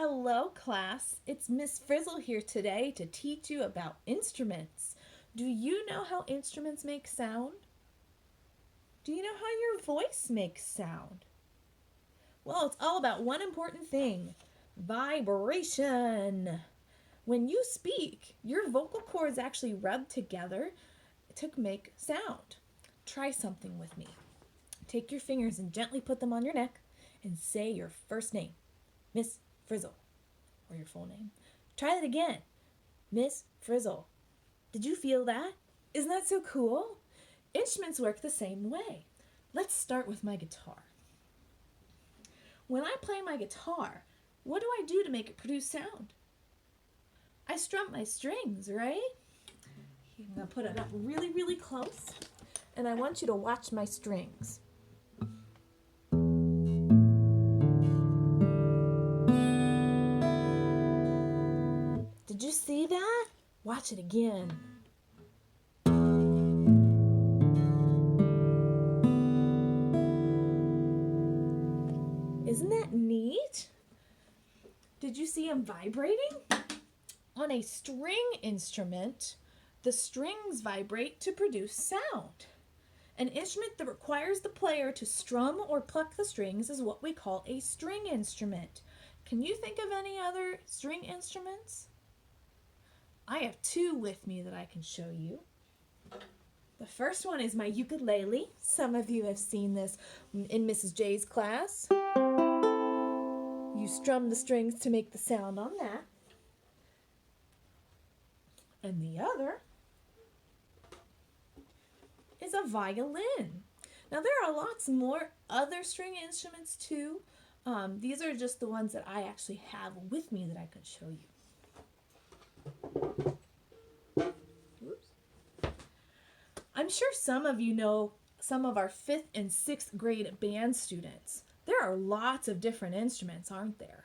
Hello, class. It's Miss Frizzle here today to teach you about instruments. Do you know how instruments make sound? Do you know how your voice makes sound? Well, it's all about one important thing, vibration. When you speak, your vocal cords actually rub together to make sound. Try something with me. Take your fingers and gently put them on your neck and say your first name, Miss Frizzle, or your full name. Try that again, Miss Frizzle. Did you feel that? Isn't that so cool? Instruments work the same way. Let's start with my guitar. When I play my guitar, what do I do to make it produce sound? I strum my strings, right? I'm going to put it up really, really close, and I want you to watch my strings. Did you see that? Watch it again. Isn't that neat? Did you see them vibrating? On a string instrument, the strings vibrate to produce sound. An instrument that requires the player to strum or pluck the strings is what we call a string instrument. Can you think of any other string instruments? I have two with me that I can show you. The first one is my ukulele. Some of you have seen this in Mrs. J's class. You strum the strings to make the sound on that. And the other is a violin. Now there are lots more other string instruments too. These are just the ones that I actually have with me that I could show you. Oops. I'm sure some of you know some of our 5th and 6th grade band students. There are lots of different instruments, aren't there?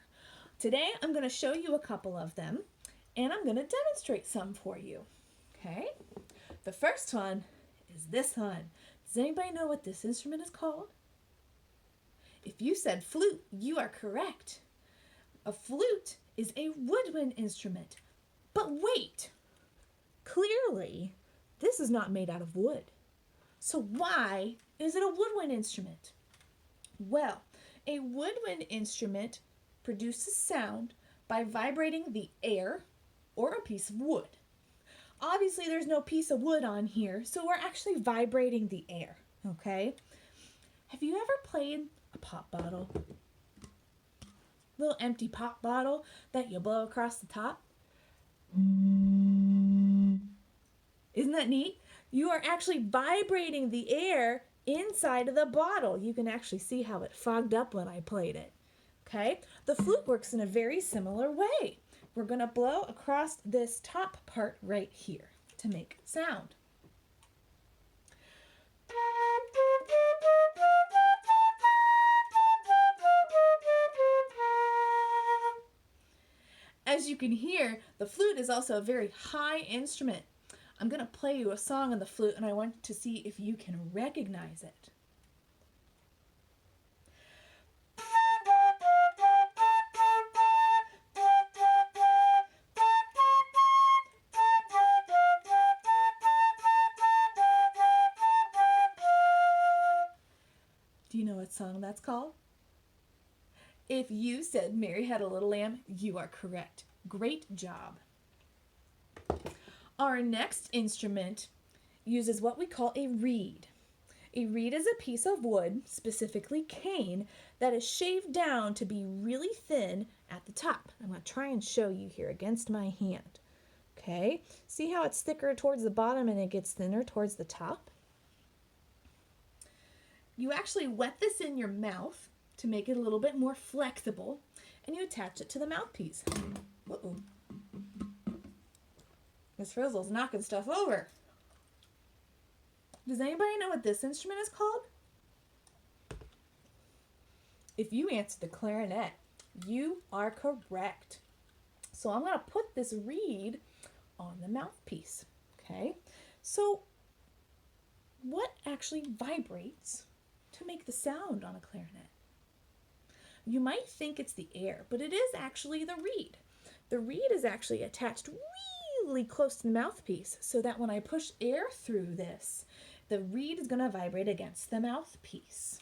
Today I'm going to show you a couple of them, and I'm going to demonstrate some for you. Okay? The first one is this one. Does anybody know what this instrument is called? If you said flute, you are correct. A flute is a woodwind instrument. But wait, clearly this is not made out of wood. So why is it a woodwind instrument? Well, a woodwind instrument produces sound by vibrating the air or a piece of wood. Obviously, there's no piece of wood on here, so we're actually vibrating the air, okay? Have you ever played a pop bottle? Little empty pop bottle that you blow across the top? Isn't that neat? You are actually vibrating the air inside of the bottle. You can actually see how it fogged up when I played it. Okay? The flute works in a very similar way. We're going to blow across this top part right here to make sound. As you can hear, the flute is also a very high instrument. I'm going to play you a song on the flute, and I want to see if you can recognize it. Do you know what song that's called? If you said Mary Had a Little Lamb, you are correct. Great job. Our next instrument uses what we call a reed. A reed is a piece of wood, specifically cane, that is shaved down to be really thin at the top. I'm going to try and show you here against my hand. Okay, see how it's thicker towards the bottom and it gets thinner towards the top? You actually wet this in your mouth to make it a little bit more flexible, and you attach it to the mouthpiece. Uh-oh. Miss Frizzle's knocking stuff over. Does anybody know what this instrument is called? If you answered the clarinet, you are correct. So I'm going to put this reed on the mouthpiece. Okay? So what actually vibrates to make the sound on a clarinet? you might think it's the air, but it is actually the reed. The reed is actually attached really close to the mouthpiece so that when I push air through this, the reed is going to vibrate against the mouthpiece.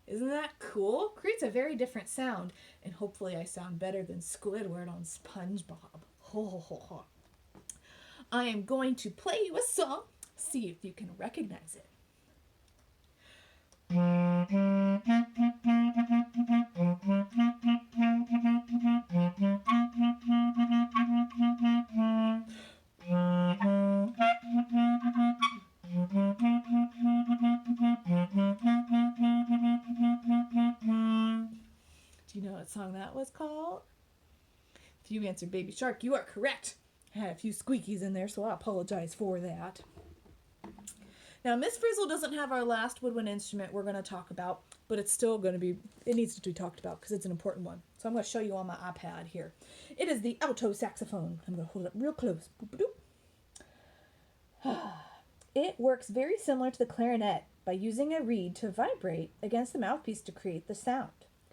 Isn't that cool? Creates a very different sound, and hopefully I sound better than Squidward on SpongeBob. Ho, ho, ho, ho. I am going to play you a song, see if you can recognize it. Do you know what song that was called? If you answered Baby Shark, you are correct. I had a few squeakies in there, so I apologize for that. Now, Miss Frizzle doesn't have our last woodwind instrument we're going to talk about, but it's still going to be, it needs to be talked about because it's an important one. So I'm going to show you on my iPad here. It is the alto saxophone. I'm going to hold it up real close. It works very similar to the clarinet by using a reed to vibrate against the mouthpiece to create the sound.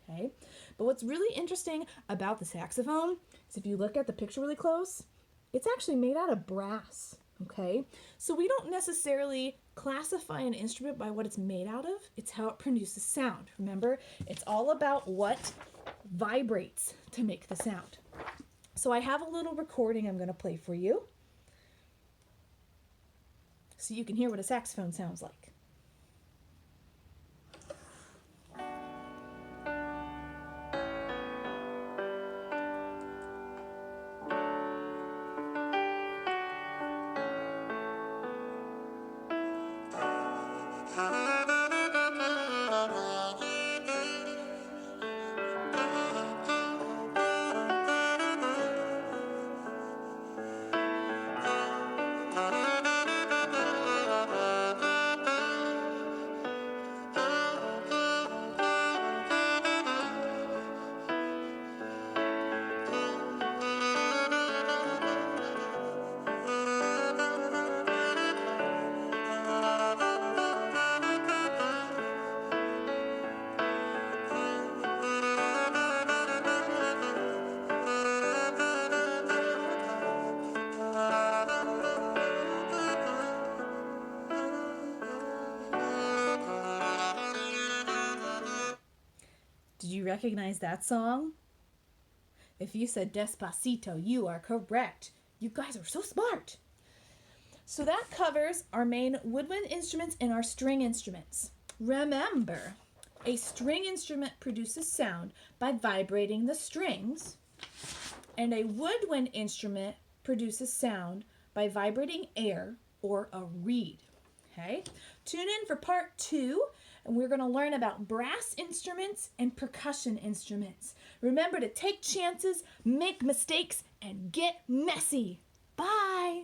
Okay? But what's really interesting about the saxophone is if you look at the picture really close, it's actually made out of brass. Okay? So we don't necessarily classify an instrument by what it's made out of. It's how it produces sound. Remember, it's all about what vibrates to make the sound. So I have a little recording I'm going to play for you so you can hear what a saxophone sounds like. Did you recognize that song? If you said Despacito, you are correct. You guys are so smart. So that covers our main woodwind instruments and our string instruments. Remember, a string instrument produces sound by vibrating the strings, and a woodwind instrument produces sound by vibrating air or a reed. Okay? Tune in for part 2, and we're going to learn about brass instruments and percussion instruments. Remember to take chances, make mistakes, and get messy. Bye!